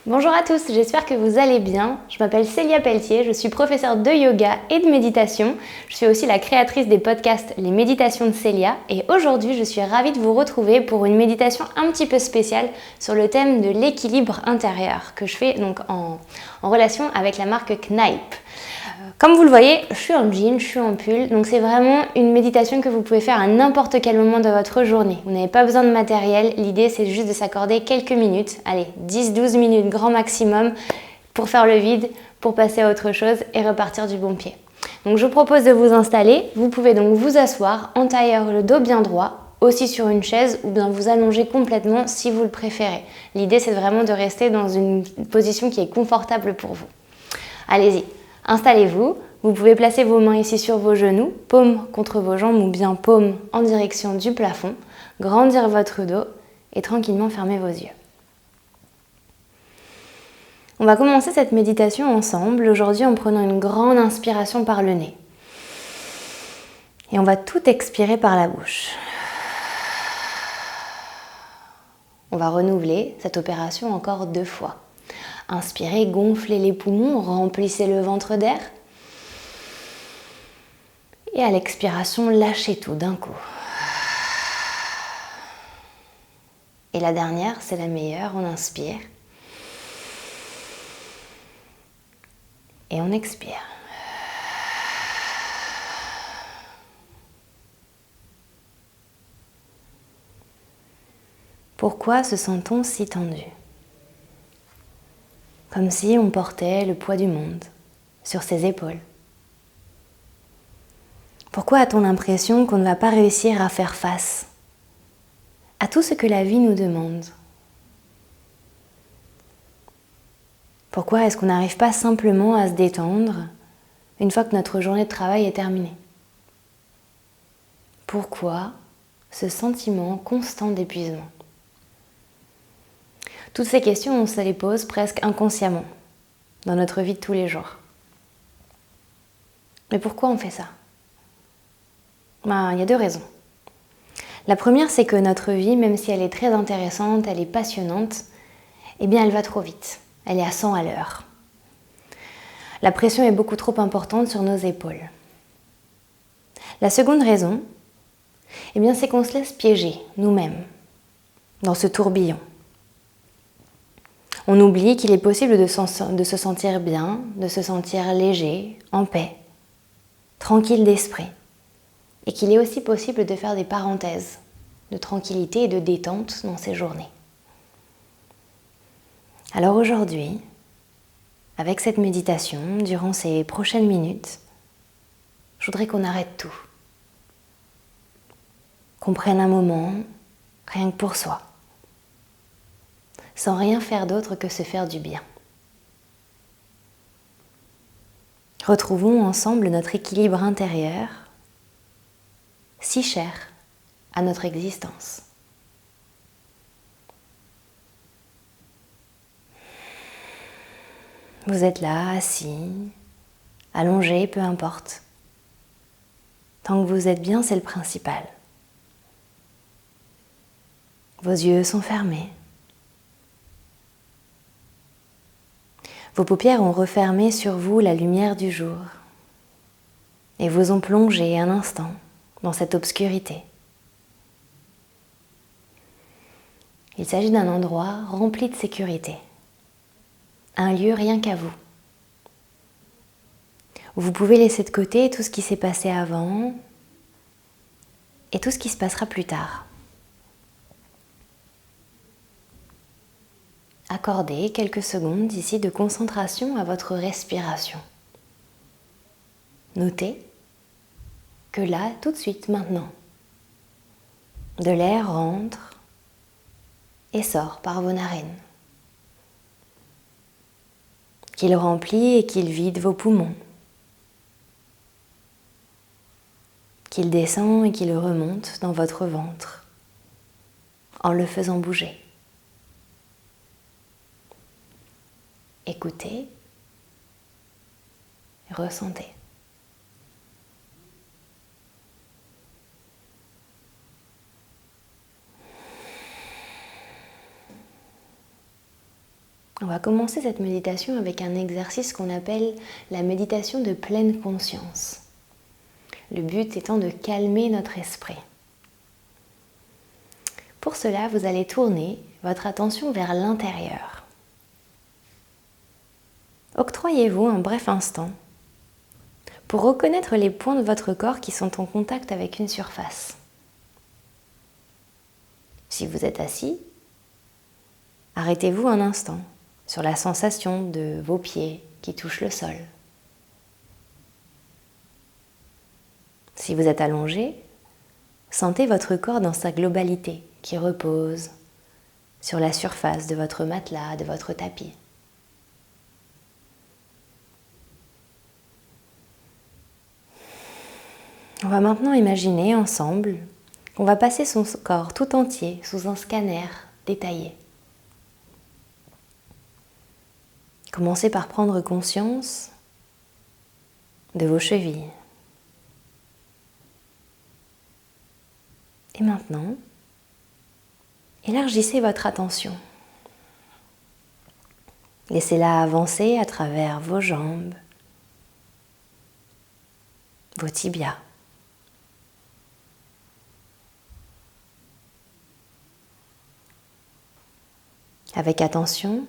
Bonjour à tous, j'espère que vous allez bien. Je m'appelle Célia Pelletier, je suis professeure de yoga et de méditation. Je suis aussi la créatrice des podcasts Les Méditations de Célia et aujourd'hui je suis ravie de vous retrouver pour une méditation un petit peu spéciale sur le thème de l'équilibre intérieur que je fais donc en relation avec la marque Kneipp. Comme vous le voyez, je suis en jean, je suis en pull, donc c'est vraiment une méditation que vous pouvez faire à n'importe quel moment de votre journée. Vous n'avez pas besoin de matériel, l'idée c'est juste de s'accorder quelques minutes, allez, 10-12 minutes grand maximum, pour faire le vide, pour passer à autre chose et repartir du bon pied. Donc je vous propose de vous installer, vous pouvez donc vous asseoir en tailleur, le dos bien droit, aussi sur une chaise ou bien vous allonger complètement si vous le préférez. L'idée c'est vraiment de rester dans une position qui est confortable pour vous. Allez-y. Installez-vous, vous pouvez placer vos mains ici sur vos genoux, paumes contre vos jambes ou bien paumes en direction du plafond, grandir votre dos et tranquillement fermer vos yeux. On va commencer cette méditation ensemble aujourd'hui en prenant une grande inspiration par le nez. Et on va tout expirer par la bouche. On va renouveler cette opération encore 2 fois. Inspirez, gonflez les poumons, remplissez le ventre d'air. Et à l'expiration, lâchez tout d'un coup. Et la dernière, c'est la meilleure, on inspire. Et on expire. Pourquoi se sent-on si tendu ? Comme si on portait le poids du monde sur ses épaules. Pourquoi a-t-on l'impression qu'on ne va pas réussir à faire face à tout ce que la vie nous demande ? Pourquoi est-ce qu'on n'arrive pas simplement à se détendre une fois que notre journée de travail est terminée ? Pourquoi ce sentiment constant d'épuisement ? Toutes ces questions, on se les pose presque inconsciemment dans notre vie de tous les jours. Mais pourquoi on fait ça ? Il y a 2 raisons. La première, c'est que notre vie, même si elle est très intéressante, elle est passionnante, eh bien elle va trop vite. Elle est à 100 à l'heure. La pression est beaucoup trop importante sur nos épaules. La seconde raison, eh bien, c'est qu'on se laisse piéger nous-mêmes dans ce tourbillon. On oublie qu'il est possible de se sentir bien, de se sentir léger, en paix, tranquille d'esprit. Et qu'il est aussi possible de faire des parenthèses de tranquillité et de détente dans ces journées. Alors aujourd'hui, avec cette méditation, durant ces prochaines minutes, je voudrais qu'on arrête tout. Qu'on prenne un moment, rien que pour soi. Sans rien faire d'autre que se faire du bien. Retrouvons ensemble notre équilibre intérieur, si cher à notre existence. Vous êtes là, assis, allongé, peu importe. Tant que vous êtes bien, c'est le principal. Vos yeux sont fermés. Vos paupières ont refermé sur vous la lumière du jour et vous ont plongé un instant dans cette obscurité. Il s'agit d'un endroit rempli de sécurité, un lieu rien qu'à vous, où vous pouvez laisser de côté tout ce qui s'est passé avant et tout ce qui se passera plus tard. Accordez quelques secondes ici de concentration à votre respiration. Notez que là, tout de suite, maintenant, de l'air rentre et sort par vos narines. Qu'il remplit et qu'il vide vos poumons. Qu'il descend et qu'il remonte dans votre ventre en le faisant bouger. Écoutez, ressentez. On va commencer cette méditation avec un exercice qu'on appelle la méditation de pleine conscience. Le but étant de calmer notre esprit. Pour cela, vous allez tourner votre attention vers l'intérieur. Octroyez-vous un bref instant pour reconnaître les points de votre corps qui sont en contact avec une surface. Si vous êtes assis, arrêtez-vous un instant sur la sensation de vos pieds qui touchent le sol. Si vous êtes allongé, sentez votre corps dans sa globalité qui repose sur la surface de votre matelas, de votre tapis. On va maintenant imaginer ensemble qu'on va passer son corps tout entier sous un scanner détaillé. Commencez par prendre conscience de vos chevilles. Et maintenant, élargissez votre attention. Laissez-la avancer à travers vos jambes, vos tibias. Avec attention,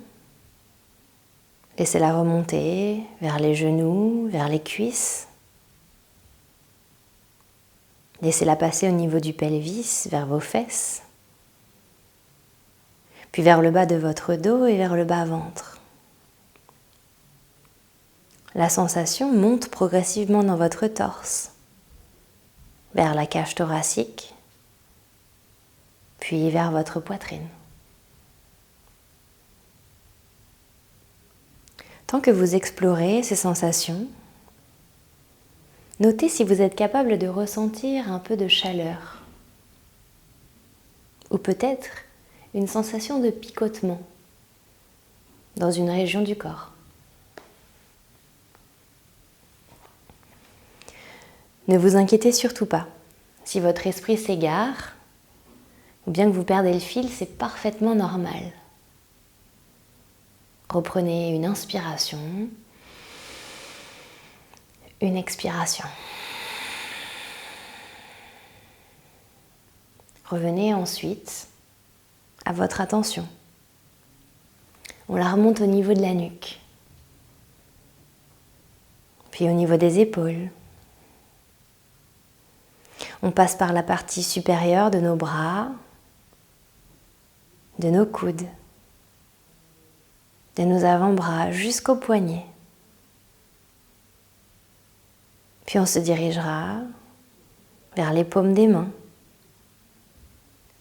laissez-la remonter vers les genoux, vers les cuisses. Laissez-la passer au niveau du pelvis, vers vos fesses, puis vers le bas de votre dos et vers le bas-ventre. La sensation monte progressivement dans votre torse, vers la cage thoracique, puis vers votre poitrine. Tant que vous explorez ces sensations, notez si vous êtes capable de ressentir un peu de chaleur ou peut-être une sensation de picotement dans une région du corps. Ne vous inquiétez surtout pas. Si votre esprit s'égare ou bien que vous perdez le fil, c'est parfaitement normal. Reprenez une inspiration, une expiration. Revenez ensuite à votre attention. On la remonte au niveau de la nuque, puis au niveau des épaules. On passe par la partie supérieure de nos bras, de nos coudes, de nos avant-bras jusqu'aux poignets. Puis on se dirigera vers les paumes des mains,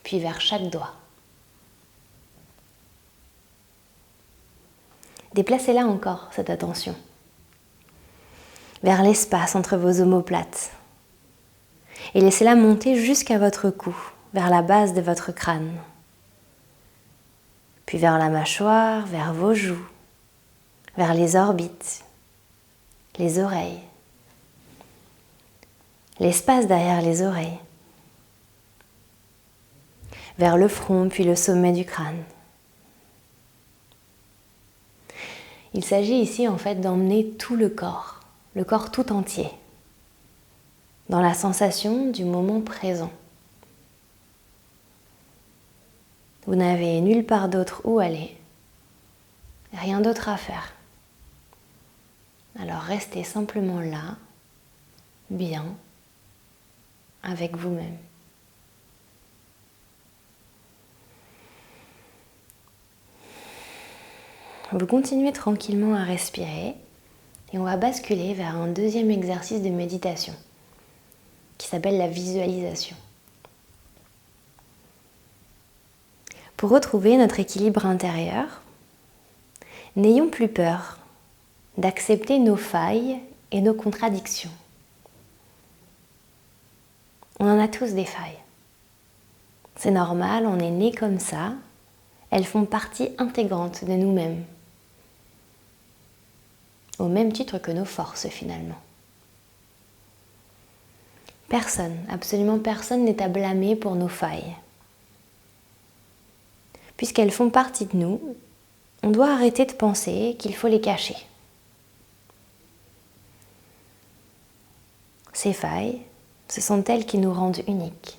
puis vers chaque doigt. Déplacez-la encore, cette attention, vers l'espace entre vos omoplates et laissez-la monter jusqu'à votre cou, vers la base de votre crâne. Puis vers la mâchoire, vers vos joues, vers les orbites, les oreilles, l'espace derrière les oreilles, vers le front puis le sommet du crâne. Il s'agit ici en fait d'emmener tout le corps tout entier, dans la sensation du moment présent. Vous n'avez nulle part d'autre où aller, rien d'autre à faire. Alors restez simplement là, bien, avec vous-même. Vous continuez tranquillement à respirer et on va basculer vers un deuxième exercice de méditation qui s'appelle la visualisation. Pour retrouver notre équilibre intérieur, n'ayons plus peur d'accepter nos failles et nos contradictions. On en a tous des failles. C'est normal, on est né comme ça. Elles font partie intégrante de nous-mêmes. Au même titre que nos forces finalement. Personne, absolument personne n'est à blâmer pour nos failles. Puisqu'elles font partie de nous, on doit arrêter de penser qu'il faut les cacher. Ces failles, ce sont elles qui nous rendent uniques.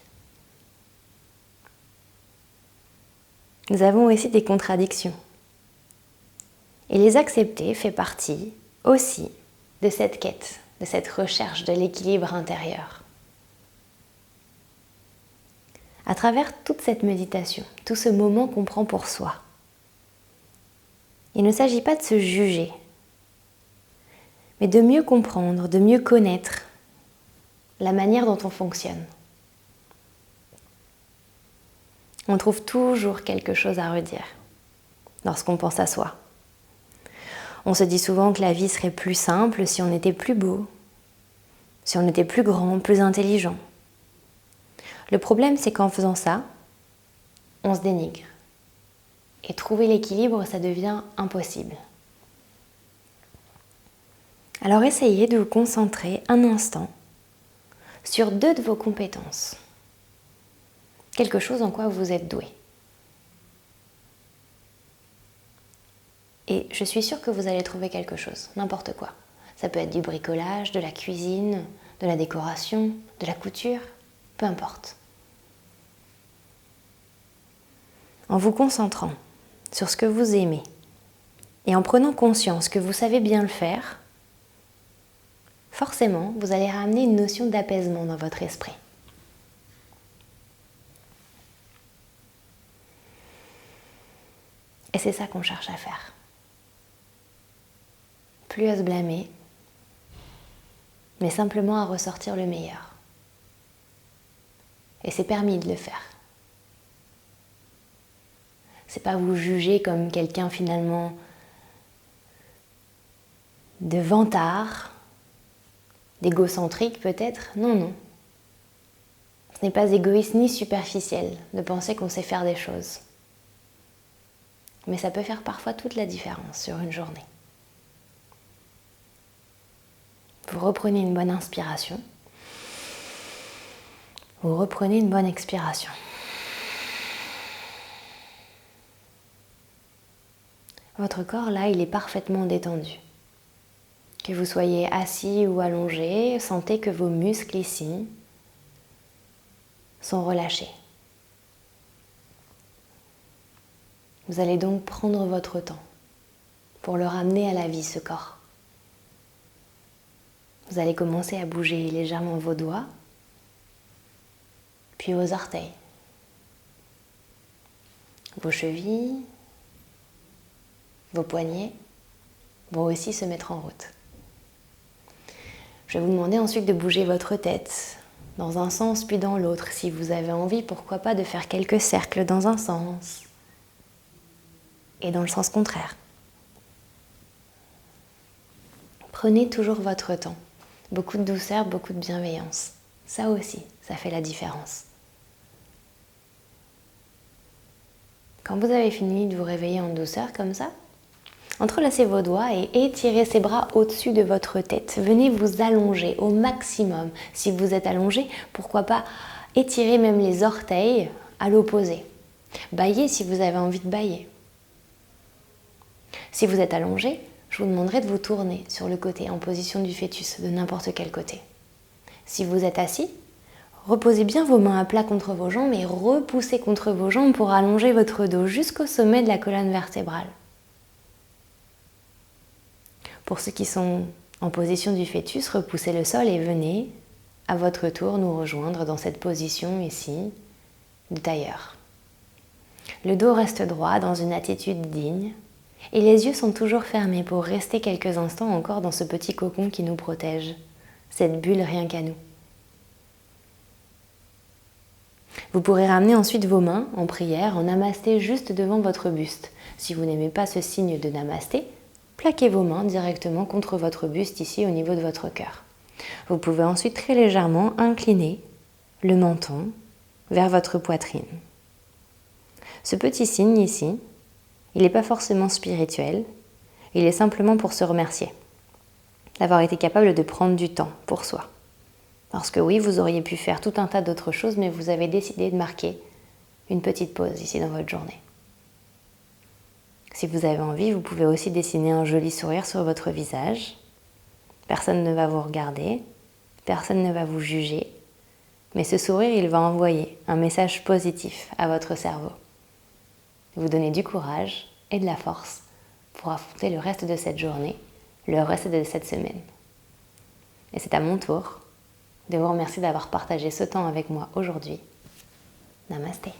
Nous avons aussi des contradictions. Et les accepter fait partie aussi de cette quête, de cette recherche de l'équilibre intérieur. À travers toute cette méditation, tout ce moment qu'on prend pour soi, il ne s'agit pas de se juger, mais de mieux comprendre, de mieux connaître la manière dont on fonctionne. On trouve toujours quelque chose à redire lorsqu'on pense à soi. On se dit souvent que la vie serait plus simple si on était plus beau, si on était plus grand, plus intelligent. Le problème, c'est qu'en faisant ça, on se dénigre. Et trouver l'équilibre, ça devient impossible. Alors essayez de vous concentrer un instant sur 2 de vos compétences. Quelque chose en quoi vous êtes doué. Et je suis sûre que vous allez trouver quelque chose, n'importe quoi. Ça peut être du bricolage, de la cuisine, de la décoration, de la couture, peu importe. En vous concentrant sur ce que vous aimez et en prenant conscience que vous savez bien le faire, forcément, vous allez ramener une notion d'apaisement dans votre esprit. Et c'est ça qu'on cherche à faire. Plus à se blâmer, mais simplement à ressortir le meilleur. Et c'est permis de le faire. C'est pas vous juger comme quelqu'un finalement de vantard, d'égocentrique peut-être. Non, non. Ce n'est pas égoïste ni superficiel de penser qu'on sait faire des choses. Mais ça peut faire parfois toute la différence sur une journée. Vous reprenez une bonne inspiration. Vous reprenez une bonne expiration. Votre corps, là, il est parfaitement détendu. Que vous soyez assis ou allongé, sentez que vos muscles ici sont relâchés. Vous allez donc prendre votre temps pour le ramener à la vie, ce corps. Vous allez commencer à bouger légèrement vos doigts, puis vos orteils, vos chevilles, vos poignets vont aussi se mettre en route. Je vais vous demander ensuite de bouger votre tête dans un sens puis dans l'autre. Si vous avez envie, pourquoi pas de faire quelques cercles dans un sens et dans le sens contraire. Prenez toujours votre temps. Beaucoup de douceur, beaucoup de bienveillance. Ça aussi, ça fait la différence. Quand vous avez fini de vous réveiller en douceur comme ça, entrelacez vos doigts et étirez ses bras au-dessus de votre tête. Venez vous allonger au maximum. Si vous êtes allongé, pourquoi pas étirer même les orteils à l'opposé. Baillez si vous avez envie de bailler. Si vous êtes allongé, je vous demanderai de vous tourner sur le côté en position du fœtus, de n'importe quel côté. Si vous êtes assis, reposez bien vos mains à plat contre vos jambes et repoussez contre vos jambes pour allonger votre dos jusqu'au sommet de la colonne vertébrale. Pour ceux qui sont en position du fœtus, repoussez le sol et venez à votre tour nous rejoindre dans cette position ici de tailleur. Le dos reste droit dans une attitude digne et les yeux sont toujours fermés pour rester quelques instants encore dans ce petit cocon qui nous protège, cette bulle rien qu'à nous. Vous pourrez ramener ensuite vos mains en prière, en namasté juste devant votre buste. Si vous n'aimez pas ce signe de namasté, plaquez vos mains directement contre votre buste ici au niveau de votre cœur. Vous pouvez ensuite très légèrement incliner le menton vers votre poitrine. Ce petit signe ici, il n'est pas forcément spirituel, il est simplement pour se remercier d'avoir été capable de prendre du temps pour soi. Parce que oui, vous auriez pu faire tout un tas d'autres choses, mais vous avez décidé de marquer une petite pause ici dans votre journée. Si vous avez envie, vous pouvez aussi dessiner un joli sourire sur votre visage. Personne ne va vous regarder, personne ne va vous juger, mais ce sourire, il va envoyer un message positif à votre cerveau. Vous donner du courage et de la force pour affronter le reste de cette journée, le reste de cette semaine. Et c'est à mon tour de vous remercier d'avoir partagé ce temps avec moi aujourd'hui. Namasté.